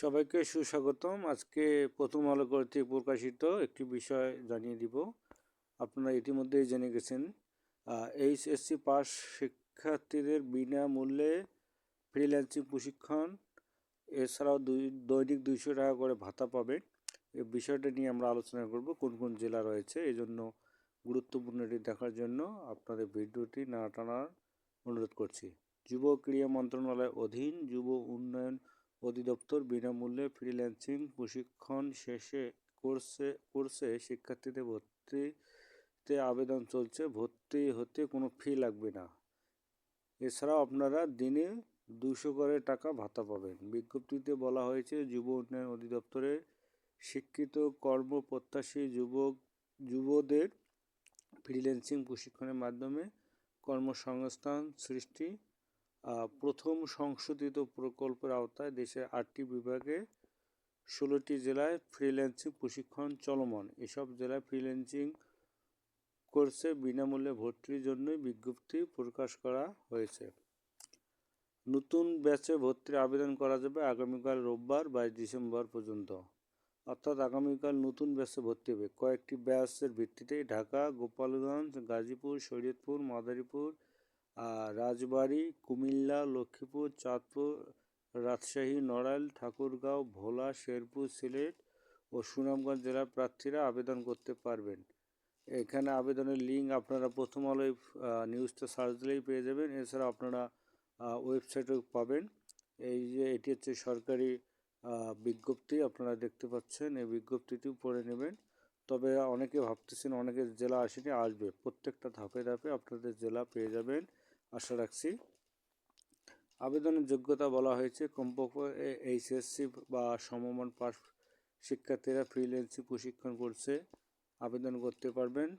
সবাইকে সুস্বাগতম। আজকে প্রথম আলো কর্তৃক প্রকাশিত একটি বিষয় জানিয়ে দিব। আপনারা ইতিমধ্যেই জেনে গেছেন, এইচএসসি পাস শিক্ষার্থীদের বিনামূল্যে ফ্রিল্যান্সিং প্রশিক্ষণ, এছাড়াও দৈনিক 200 টাকা করে ভাতা পাবে। এই বিষয়টা নিয়ে আমরা আলোচনা করব, কোন কোন জেলা রয়েছে। এই জন্য গুরুত্বপূর্ণ এটি দেখার জন্য আপনাদের ভিডিওটি না টানার অনুরোধ করছি। যুব ক্রীড়া মন্ত্রণালয়ের অধীন যুব উন্নয়ন অধিদপ্তর বিনামূল্যে ফ্রিল্যান্সিং প্রশিক্ষণ শেষে কোর্সে শিক্ষার্থীদের ভর্তিতে আবেদন চলছে। ভর্তি হতে কোনো ফি লাগবে না। এছাড়াও আপনারা দিনে 200 করে টাকা ভাতা পাবেন। বিজ্ঞপ্তিতে বলা হয়েছে, যুব উন্নয়ন অধিদপ্তরের শিক্ষিত কর্মপ্রত্যাশী যুবদের ফ্রিল্যান্সিং প্রশিক্ষণের মাধ্যমে কর্মসংস্থান সৃষ্টি। প্রথম সংশোধিত প্রকল্পের আওতায় দেশের 8টি বিভাগে 16টি জেলায় ফ্রিল্যান্সিং প্রশিক্ষণ চলমান। এসব জেলায় ফ্রিল্যান্সিং কোর্সে বিনামূল্যে ভর্তির জন্যই বিজ্ঞপ্তি প্রকাশ করা হয়েছে। নতুন ব্যাচে ভর্তির আবেদন করা যাবে আগামীকাল রোববার 22 ডিসেম্বর পর্যন্ত। অর্থাৎ আগামীকাল নতুন ব্যাচে ভর্তি হবে। কয়েকটি ব্যাচের ভিত্তিতে ঢাকা, গোপালগঞ্জ, গাজীপুর, শরীয়তপুর, মাদারীপুর, রাজবাড়ী, কুমিল্লা, লক্ষ্মীপুর, চাঁদপুর, রাজশাহী, নড়াইল, ঠাকুরগাঁও, ভোলা, শেরপুর, সিলেট ও সুনামগঞ্জ জেলার প্রার্থীরা আবেদন করতে পারবেন। এখানে আবেদনের লিঙ্ক আপনারা প্রথম আলোয় নিউজটা সার্চ দিলেই পেয়ে যাবেন। এছাড়া আপনারা ওয়েবসাইটেও পাবেন। এই যে এটি হচ্ছে সরকারি বিজ্ঞপ্তি, আপনারা দেখতে পাচ্ছেন। এই বিজ্ঞপ্তিটি পড়ে নেবেন। তবে অনেকে ভাবতেছেন অনেকের জেলা আসেনি, আসবে। প্রত্যেকটা ধাপে ধাপে আপনাদের জেলা পেয়ে যাবেন, আশা রাখছি। আবেদনের যোগ্যতা বলা হয়েছে, কমপক্ষে এইচএসসি বা সমমান পাস শিক্ষার্থীরা ফ্রিল্যান্সিং প্রশিক্ষণ কোর্সে আবেদন করতে পারবেন।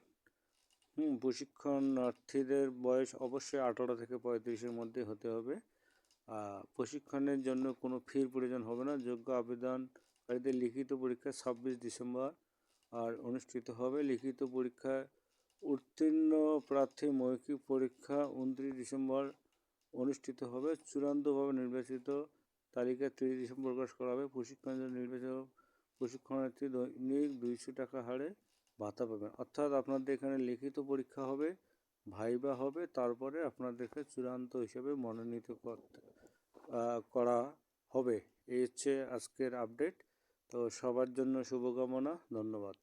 প্রশিক্ষণার্থীদের বয়স অবশ্যই 18 থেকে 35-এর মধ্যে হতে হবে। প্রশিক্ষণের জন্য কোনো ফির প্রয়োজন হবে না। যোগ্য আবেদনকারীদের লিখিত পরীক্ষা 26 ডিসেম্বর অনুষ্ঠিত হবে। লিখিত পরীক্ষায় উত্তীর্ণ প্রার্থী মৌখিক পরীক্ষা 29 ডিসেম্বর অনুষ্ঠিত হবে। চূড়ান্তভাবে নির্বাচিত তালিকা 30 ডিসেম্বর প্রকাশ করা হবে। প্রশিক্ষণের জন্য নির্বাচিত প্রশিক্ষণার্থী দৈনিক 200 টাকা হারে ভাতা পাবেন। অর্থাৎ আপনাদের এখানে লিখিত পরীক্ষা হবে, ভাইবা হবে, তারপরে আপনাদেরকে চূড়ান্ত হিসেবে মনোনীত করা হবে। এই হচ্ছে আজকের আপডেট। তো সবার জন্য শুভকামনা, ধন্যবাদ।